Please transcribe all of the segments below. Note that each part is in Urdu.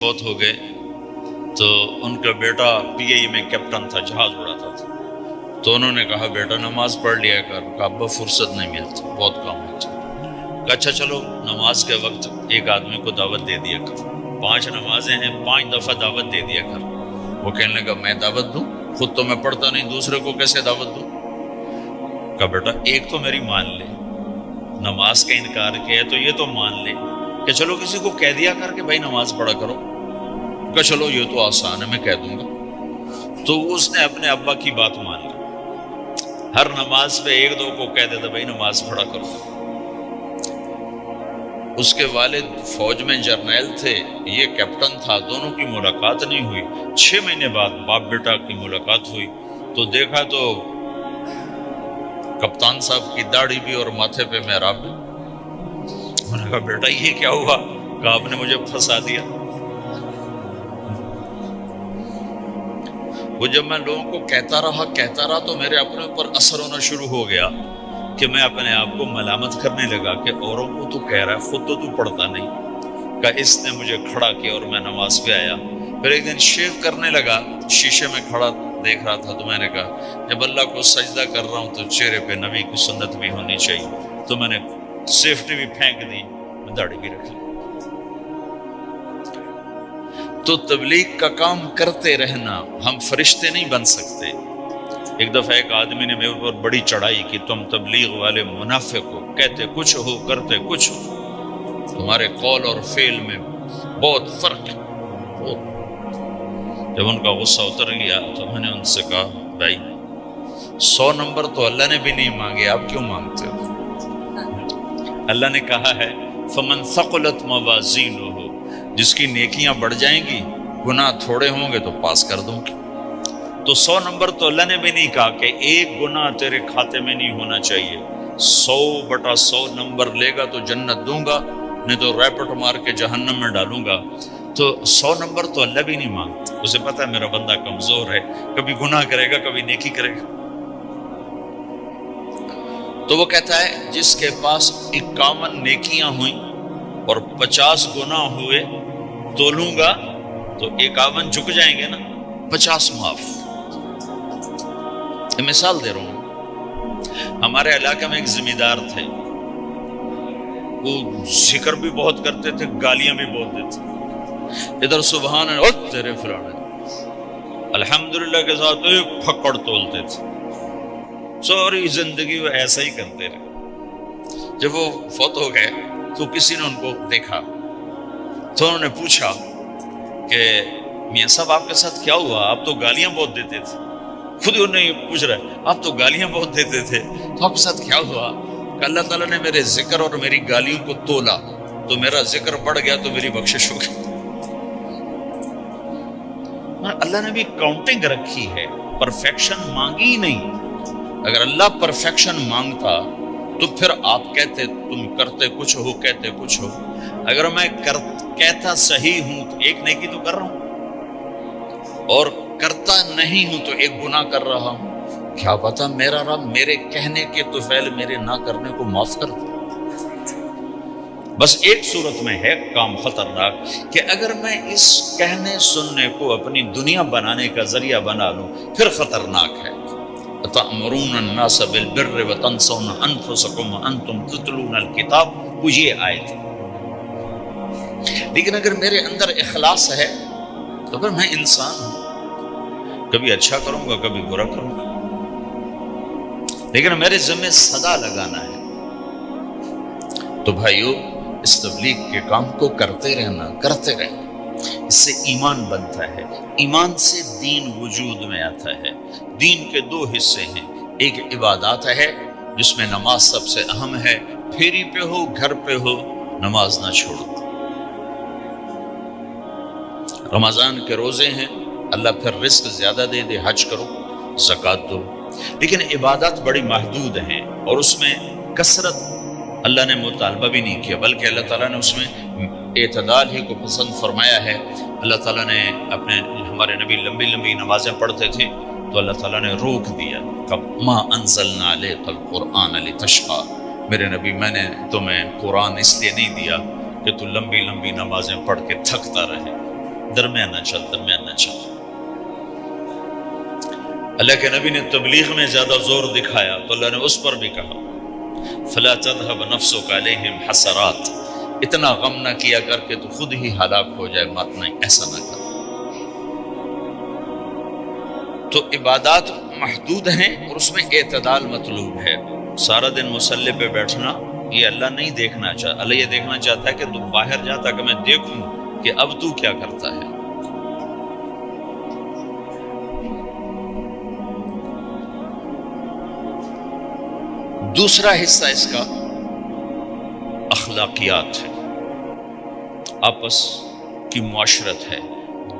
فوت ہو گئے تو ان کا بیٹا PI میں کیپٹن تھا، جہاز اڑاتا تھا. تو انہوں نے کہا بیٹا نماز پڑھ لیا کر. کہا ابا فرصت نہیں ملتی، بہت کام ہوتا. کہا اچھا چلو نماز کے وقت ایک آدمی کو دعوت دے دیا کر. 5 نمازیں ہیں، 5 دفعہ دعوت دے دیا کر. وہ کہنے لگا میں دعوت دوں؟ خود تو میں پڑھتا نہیں، دوسرے کو کیسے دعوت دوں؟ کہا بیٹا ایک تو میری مان لے، نماز کا انکار کیا ہے تو یہ تو مان لے کہ چلو کسی کو کہہ دیا کر کہ بھائی نماز پڑھا کرو. کہ چلو یہ تو آسان ہے، میں کہہ دوں گا. تو اس نے اپنے ابا کی بات مان لی. ہر نماز پہ 1-2 کو کہہ دیتا بھائی نماز پڑھا کرو. اس کے والد فوج میں جرنیل تھے، یہ کیپٹن تھا. دونوں کی ملاقات نہیں ہوئی. 6 مہینے بعد باپ بیٹا کی ملاقات ہوئی تو دیکھا تو کپتان صاحب کی داڑھی بھی اور ماتھے پہ محراب بھی. انہوں نے کہا بیٹا یہ کیا ہوا؟ کہا آپ نے مجھے پھنسا دیا. وہ جب میں لوگوں کو کہتا رہا تو میرے اپنے اوپر اثر ہونا شروع ہو گیا کہ میں اپنے آپ کو ملامت کرنے لگا کہ اوروں کو تو کہہ رہا ہے، خود تو پڑھتا نہیں. کہ اس نے مجھے کھڑا کیا اور میں نماز پہ آیا. پھر ایک دن شیو کرنے لگا، شیشے میں کھڑا دیکھ رہا تھا تو میں نے کہا جب اللہ کو سجدہ کر رہا ہوں تو چہرے پہ نبی کی سنت بھی ہونی چاہیے. تو میں نے سیفٹی بھی پھینک دی، داڑھی بھی رکھ لی. تو تبلیغ کا کام کرتے رہنا. ہم فرشتے نہیں بن سکتے. ایک دفعہ ایک آدمی نے میرے اوپر بڑی چڑھائی کی، تم تبلیغ والے منافق ہو، کہتے کچھ ہو کرتے کچھ ہو، تمہارے قول اور فعل میں بہت فرق ہے. جب ان کا غصہ اتر گیا تو میں نے ان سے کہا بھائی 100 نمبر تو اللہ نے بھی نہیں مانگے، آپ کیوں مانگتے ہو؟ اللہ نے کہا ہے فمن ثقلت موازینہ، جس کی نیکیاں بڑھ جائیں گی گناہ تھوڑے ہوں گے تو پاس کر دوں. تو 100 نمبر تو اللہ نے بھی نہیں کہا کہ ایک گناہ تیرے کھاتے میں نہیں ہونا چاہیے. 100/100 نمبر لے گا تو جنت دوں گا، نہیں تو ریپٹ مار کے جہنم میں ڈالوں گا. تو 100 نمبر تو اللہ بھی نہیں مانگتا. اسے پتا ہے میرا بندہ کمزور ہے، کبھی گناہ کرے گا کبھی نیکی کرے گا. تو وہ کہتا ہے جس کے پاس 51 نیکیاں ہوئیں اور 50 گناہ ہوئے تولوں گا تو 51 جھک جائیں گے نا، 50 معاف. یہ مثال دے رہا ہوں. ہمارے علاقے میں ایک ذمہ دار تھے، وہ ذکر بھی بہت کرتے تھے، گالیاں بھی بہت دیتے. ادھر سبحان اللہ تیرے فلانے، الحمدللہ کے ساتھ ایک پھکڑ تولتے تھے. ساری زندگی وہ ایسا ہی کرتے رہے. جب وہ فوت ہو گئے تو کسی نے ان کو دیکھا تو انہوں نے پوچھا کہ میاں صاحب آپ کے ساتھ کیا ہوا؟ آپ تو گالیاں بہت دیتے تھے. خود ہی انہیں پوچھ رہا ہے آپ تو گالیاں بہت دیتے تھے، تو آپ کے ساتھ کیا ہوا؟ کہ اللہ تعالیٰ نے میرے ذکر اور میری گالیوں کو تولا تو میرا ذکر بڑھ گیا تو میری بخشش ہو گئی. اللہ نے بھی کاؤنٹنگ رکھی ہے، پرفیکشن مانگی ہی نہیں. اگر اللہ پرفیکشن مانگتا تو پھر آپ کہتے تم کرتے کچھ ہو کہتے کچھ ہو. اگر میں کہتا صحیح ہوں تو ایک نیکی تو کر رہا ہوں، اور کرتا نہیں ہوں تو ایک گناہ کر رہا ہوں. کیا پتا میرا رب میرے کہنے کے تو فعل میرے نہ کرنے کو معاف کر دے. بس ایک صورت میں ہے کام خطرناک کہ اگر میں اس کہنے سننے کو اپنی دنیا بنانے کا ذریعہ بنا لوں پھر خطرناک ہے. تأمرون الناس بالبر وتنسون انفسکم وانتم تتلون الکتاب، وہ یہ آیت. لیکن اگر میرے اندر اخلاص ہے تو پھر میں انسان ہوں، کبھی اچھا کروں گا کبھی برا کروں گا، لیکن میرے ذمہ صدا لگانا ہے. تو بھائیو اس تبلیغ کے کام کو کرتے رہنا. اس سے ایمان بنتا ہے، ایمان سے دین وجود میں آتا ہے. دین کے 2 حصے ہیں، ایک عبادات ہے جس میں نماز سب سے اہم ہے. پھیری پہ ہو گھر پہ ہو نماز نہ چھوڑو. رمضان کے روزے ہیں، اللہ پھر رزق زیادہ دے دے، حج کرو زکوٰۃ دو. لیکن عبادات بڑی محدود ہیں اور اس میں کثرت اللہ نے مطالبہ بھی نہیں کیا، بلکہ اللہ تعالیٰ نے اس میں اعتدال ہی کو پسند فرمایا ہے. اللہ تعالیٰ نے ہمارے نبی لمبی لمبی نمازیں پڑھتے تھے تو اللہ تعالیٰ نے روک دیا کہ ما انزلنا علیک القرآن لتشقی، میرے نبی میں نے تمہیں قرآن اس لیے نہیں دیا کہ تو لمبی لمبی نمازیں پڑھ کے تھکتا رہے. درمیانہ چل، درمیانہ چل۔ اللہ کے نبی نے تبلیغ میں زیادہ زور دکھایا تو اللہ نے اس پر بھی کہا فلا تذهب نفسك عليهم حسرات، اتنا غم نہ کیا کر کے تو خود ہی ہلاک ہو جائے، مت نہیں، ایسا نہ کر۔ تو عبادات محدود ہیں اور اس میں اعتدال مطلوب ہے۔ سارا دن مصلی پہ بیٹھنا یہ اللہ نہیں دیکھنا چاہتا، اللہ یہ دیکھنا چاہتا ہے کہ تو باہر جاتا کہ میں دیکھوں کہ اب تو کیا کرتا ہے۔ دوسرا حصہ اس کا اخلاقیات ہے، آپس کی معاشرت ہے۔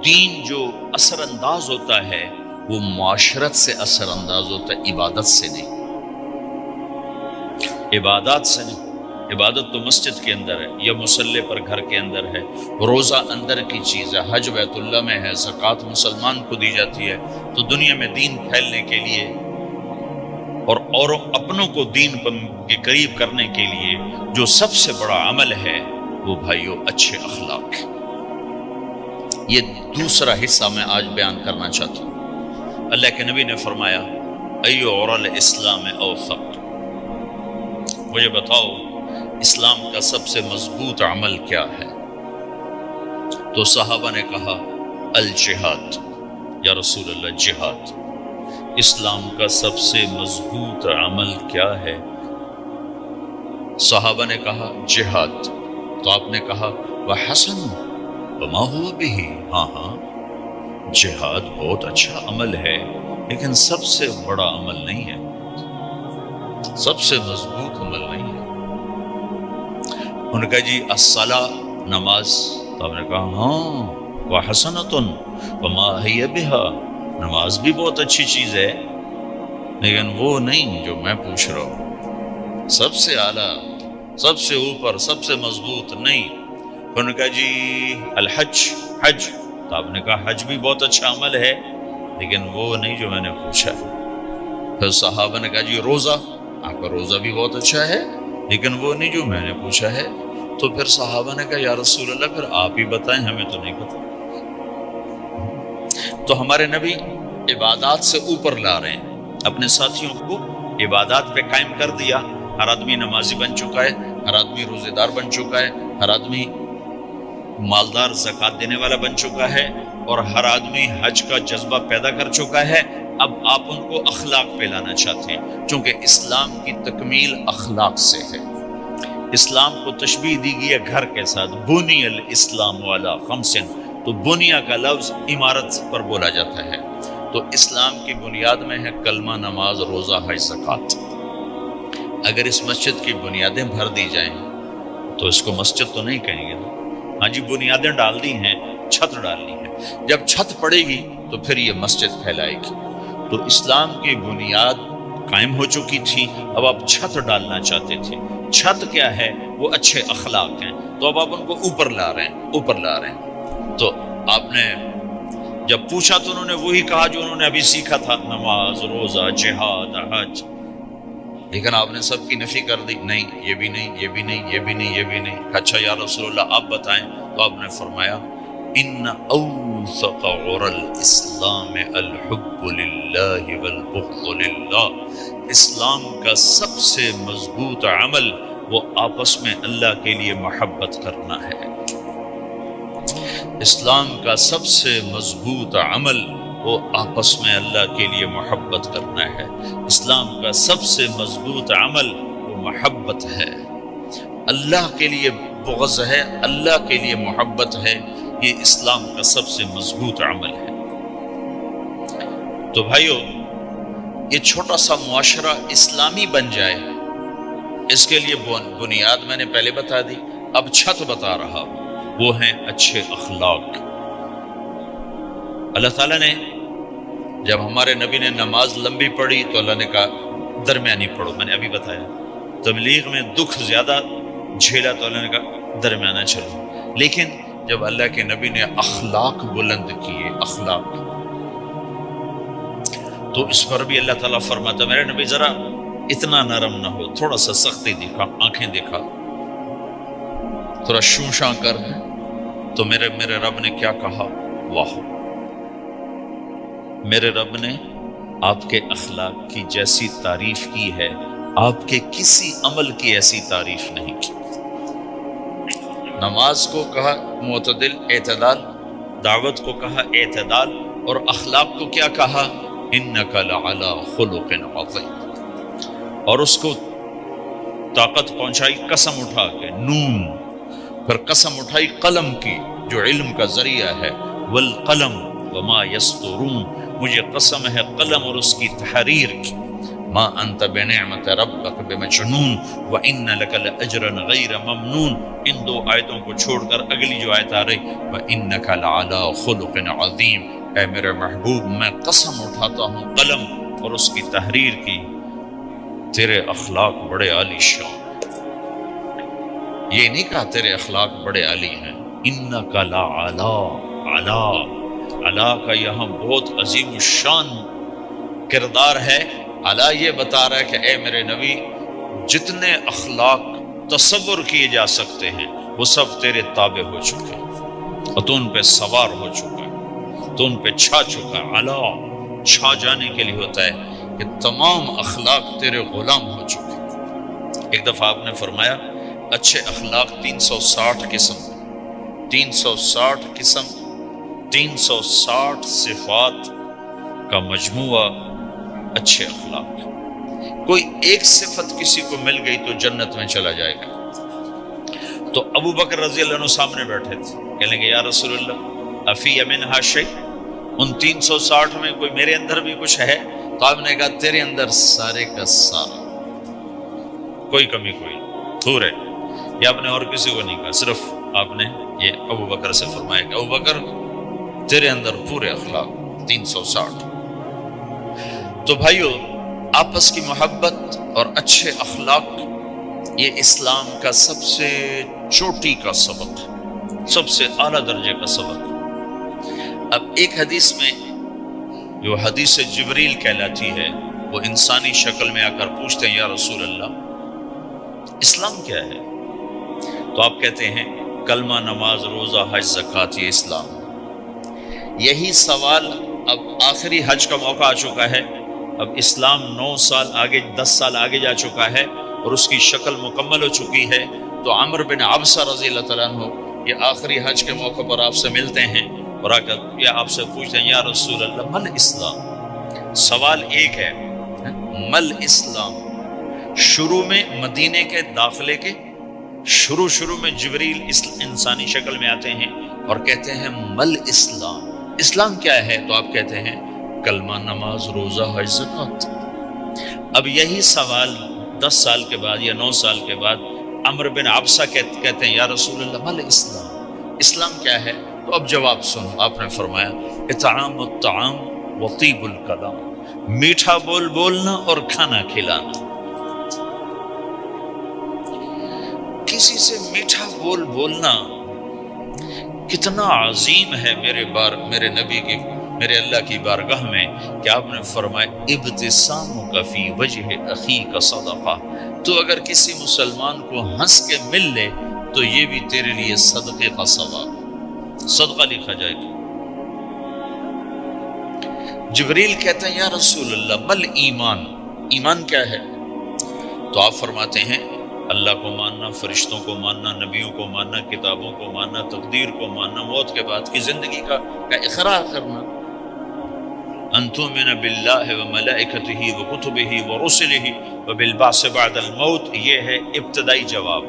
دین جو اثر انداز ہوتا ہے وہ معاشرت سے اثر انداز ہوتا ہے، عبادت سے نہیں، عبادات سے نہیں۔ عبادت تو مسجد کے اندر ہے یا مصلی پر گھر کے اندر ہے، روزہ اندر کی چیز ہے، حج بیت اللہ میں ہے، زکوٰۃ مسلمان کو دی جاتی ہے۔ تو دنیا میں دین پھیلنے کے لیے اور اپنوں کو دین کے قریب کرنے کے لیے جو سب سے بڑا عمل ہے وہ بھائیو اچھے اخلاق۔ یہ دوسرا حصہ میں آج بیان کرنا چاہتا ہوں۔ اللہ کے نبی نے فرمایا ایو اور الاسلام اوثق، مجھے بتاؤ اسلام کا سب سے مضبوط عمل کیا ہے؟ تو صحابہ نے کہا الجہاد، یا رسول اللہ جہاد۔ اسلام کا سب سے مضبوط عمل کیا ہے؟ صحابہ نے کہا جہاد۔ تو آپ نے کہا وحسن وما هو به، ہاں ہاں جہاد بہت اچھا عمل ہے لیکن سب سے بڑا عمل نہیں ہے، سب سے مضبوط عمل نہیں ہے۔ ان کا جی الصلاۃ، نماز۔ تو آپ نے کہا ہاں وحسنۃ وما هي بها، نماز بھی بہت اچھی چیز ہے لیکن وہ نہیں جو میں پوچھ رہا ہوں، سب سے اعلیٰ، سب سے اوپر، سب سے مضبوط نہیں۔ ان کا جی الحج، حج۔ تو آپ نے کہا حج بھی بہت اچھا عمل ہے لیکن وہ نہیں جو میں نے پوچھا ہے۔ پھر صحابہ نے کہا جی روزہ، آپ کا روزہ بھی بہت اچھا ہے لیکن وہ نہیں جو میں نے پوچھا ہے۔ تو پھر صحابہ نے کہا یا رسول اللہ پھر آپ ہی بتائیں، ہمیں تو نہیں پتہ۔ تو ہمارے نبی عبادات سے اوپر لا رہے ہیں، اپنے ساتھیوں کو عبادات پہ قائم کر دیا۔ ہر آدمی نمازی بن چکا ہے، ہر آدمی روزے دار بن چکا ہے، ہر آدمی مالدار زکوٰۃ دینے والا بن چکا ہے، اور ہر آدمی حج کا جذبہ پیدا کر چکا ہے۔ اب آپ ان کو اخلاق پہ لانا چاہتے ہیں، چونکہ اسلام کی تکمیل اخلاق سے ہے۔ اسلام کو تشبیہ دی گئی ہے گھر کے ساتھ، بنی الاسلام علی خمس، تو بنیا کا لفظ عمارت پر بولا جاتا ہے۔ تو اسلام کی بنیاد میں ہے کلمہ، نماز، روزہ، حج، زکوٰۃ۔ اگر اس مسجد کی بنیادیں بھر دی جائیں تو اس کو مسجد تو نہیں کہیں گے نا، ہاں جی بنیادیں ڈال دی ہیں، چھت ڈالنی ہے، جب چھت پڑے گی تو پھر یہ مسجد پھیلائے گی۔ تو اسلام کی بنیاد قائم ہو چکی تھی، اب آپ چھت ڈالنا چاہتے تھے۔ چھت کیا ہے؟ وہ اچھے اخلاق ہیں، تو اب آپ ان کو اوپر لا رہے ہیں، اوپر لا رہے ہیں۔ تو آپ نے جب پوچھا تو انہوں نے وہی کہا جو انہوں نے ابھی سیکھا تھا، نماز، روزہ، جہاد، حج، لیکن آپ نے سب کی نفی کر دی، نہیں یہ بھی نہیں، یہ بھی نہیں، یہ بھی نہیں، یہ بھی نہیں۔ اچھا یا رسول اللہ آپ بتائیں۔ تو آپ نے فرمایا ان اوثق عر الاسلام الحب للہ والبغض للہ، اسلام کا سب سے مضبوط عمل وہ آپس میں اللہ کے لیے محبت کرنا ہے۔ اسلام کا سب سے مضبوط عمل وہ آپس میں اللہ کے لیے محبت کرنا ہے۔ اسلام کا سب سے مضبوط عمل وہ محبت ہے، اللہ کے لیے بغض ہے، اللہ کے لیے محبت ہے، یہ اسلام کا سب سے مضبوط عمل ہے۔ تو بھائیو یہ چھوٹا سا معاشرہ اسلامی بن جائے، اس کے لیے بنیاد میں نے پہلے بتا دی، اب چھت بتا رہا ہوں، وہ ہیں اچھے اخلاق۔ اللہ تعالیٰ نے جب ہمارے نبی نے نماز لمبی پڑھی تو اللہ نے کہا درمیانی پڑھو، میں نے ابھی بتایا۔ تبلیغ میں دکھ زیادہ جھیلا تو اللہ نے کہا درمیانہ چلو، لیکن جب اللہ کے نبی نے اخلاق بلند کیے، اخلاق، تو اس پر بھی اللہ تعالیٰ فرماتا میرے نبی ذرا اتنا نرم نہ ہو، تھوڑا سا سختی دکھا، آنکھیں دکھا، تھوڑا شوشاں کر، تو میرے رب نے کیا کہا؟ واہ، میرے رب نے آپ کے اخلاق کی جیسی تعریف کی ہے، آپ کے کسی عمل کی ایسی تعریف نہیں کی۔ نماز کو کہا معتدل، اعتدال، دعوت کو کہا اعتدال، اور اخلاق کو کیا کہا؟ انک لعلی خلق عظیم، اور اس کو طاقت پہنچائی قسم اٹھا کے نون، پھر قسم اٹھائی قلم کی جو علم کا ذریعہ ہے، والقلم وما یسطرون، مجھے قسم ہے قلم اور اس کی تحریر کی، ما انت بنعمت ربک بمجنون وان لک لاجرا غیر ممنون۔ ان دو آیتوں کو چھوڑ کر اگلی جو آیت آ رہی، وانک لعلی خلق عظیم، اے میرے محبوب میں قسم اٹھاتا ہوں قلم اور اس کی تحریر کی، تیرے اخلاق بڑے عالی شان۔ یہ نہیں کہا تیرے اخلاق بڑے عالی ہیں، انک لعلی، علا، علا کا یہاں بہت عظیم الشان کردار ہے۔ علا یہ بتا رہا ہے کہ اے میرے نبی، جتنے اخلاق تصور کیے جا سکتے ہیں وہ سب تیرے تابع ہو چکے ہیں، اور تو ان پہ سوار ہو چکا ہے، تو ان پہ چھا چکا ہے۔ علا چھا جانے کے لیے ہوتا ہے کہ تمام اخلاق تیرے غلام ہو چکے ہیں۔ ایک دفعہ آپ نے فرمایا اچھے اخلاق 360 قسم، 360 قسم، 360 صفات کا مجموعہ اچھے اخلاق۔ کوئی ایک صفت کسی کو مل گئی تو جنت میں چلا جائے گا۔ تو ابو بکر رضی اللہ عنہ سامنے بیٹھے تھے، کہنے گے یا رسول اللہ افی منہا شیء، ان 360 میں کوئی میرے اندر بھی کچھ ہے؟ تو آپ نے کہا تیرے اندر سارے کا سارا، کوئی کمی کوئی پورے۔ یہ آپ نے اور کسی کو نہیں کہا، صرف آپ نے یہ ابو بکر سے فرمایا کہ ابو بکر تیرے اندر پورے اخلاق 360۔ تو بھائیو، آپس کی محبت اور اچھے اخلاق یہ اسلام کا سب سے چوٹی کا سبق، سب سے اعلیٰ درجے کا سبق۔ اب ایک حدیث میں جو حدیث جبریل کہلاتی ہے، وہ انسانی شکل میں آ کر پوچھتے ہیں یا رسول اللہ اسلام کیا ہے؟ تو آپ کہتے ہیں کلمہ، نماز، روزہ، حج، زکوٰۃ، یہ اسلام۔ یہی سوال اب آخری حج کا موقع آ چکا ہے، اب اسلام 9 سال آگے، 10 سال آگے جا چکا ہے اور اس کی شکل مکمل ہو چکی ہے۔ تو عمر بن عبسہ رضی اللہ تعالیٰ عنہ یہ آخری حج کے موقع پر آپ سے ملتے ہیں اور آ کر یا آپ سے پوچھتے ہیں یا رسول اللہ مل اسلام؟ سوال ایک ہے، مل اسلام۔ شروع میں مدینے کے داخلے کے شروع میں جبریل انسانی شکل میں آتے ہیں اور کہتے ہیں مل اسلام، اسلام کیا ہے؟ تو آپ کہتے ہیں کلمہ، نماز، روزہ، حج، زکوٰۃ۔ اب یہی سوال 10 سال کے بعد یا 9 سال کے بعد عمر بن عبسہ کہتے ہیں یا رسول اللہ مل اسلام، اسلام کیا ہے؟ تو اب جواب سنو، آپ نے فرمایا اطعام الطعام وطیب الکلام، میٹھا بول بولنا اور کھانا کھلانا۔ کسی سے میٹھا بول بولنا کتنا عظیم ہے میرے نبی کی، میرے اللہ کی بارگاہ میں، کہ آپ نے فرمایا ابتسامک فی وجہ اخیک صدقہ، تو اگر کسی مسلمان کو ہنس کے مل لے تو یہ بھی تیرے لیے صدقے کا ثواب، صدقہ لکھا جائے گا۔ جبریل کہتے ہیں یا رسول اللہ مل ایمان، ایمان کیا ہے؟ تو آپ فرماتے ہیں اللہ کو ماننا، فرشتوں کو ماننا، نبیوں کو ماننا، کتابوں کو ماننا، تقدیر کو ماننا، موت کے بعد کی زندگی کا اقرار کرنا۔ ان تؤمن باللہ وملائکتہ وکتبہ ورسلہ وبالبعث بعد الموت، یہ ہے ابتدائی جواب۔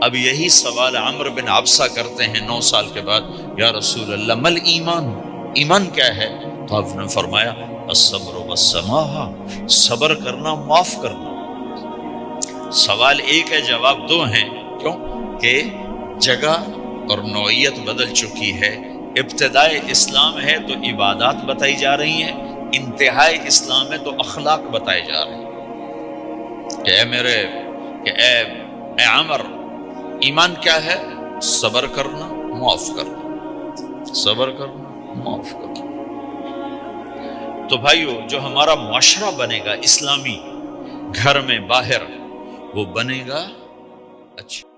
اب یہی سوال عمر بن عبسہ کرتے ہیں 9 سال کے بعد، یا رسول اللہ مل ایمان، ایمان کیا ہے؟ تو آپ نے فرمایا الصبر والسماحہ، صبر کرنا، معاف کرنا۔ سوال ایک ہے، جواب 2 ہیں، کیوں کہ جگہ اور نوعیت بدل چکی ہے۔ ابتدائے اسلام ہے تو عبادات بتائی جا رہی ہیں، انتہائی اسلام ہے تو اخلاق بتائے جا رہے ہیں کہ اے عمر، ایمان کیا ہے؟ صبر کرنا، معاف کرنا، صبر کرنا، معاف کرنا۔ تو بھائیو، جو ہمارا معاشرہ بنے گا اسلامی، گھر میں باہر، وہ بنے گا اچھا۔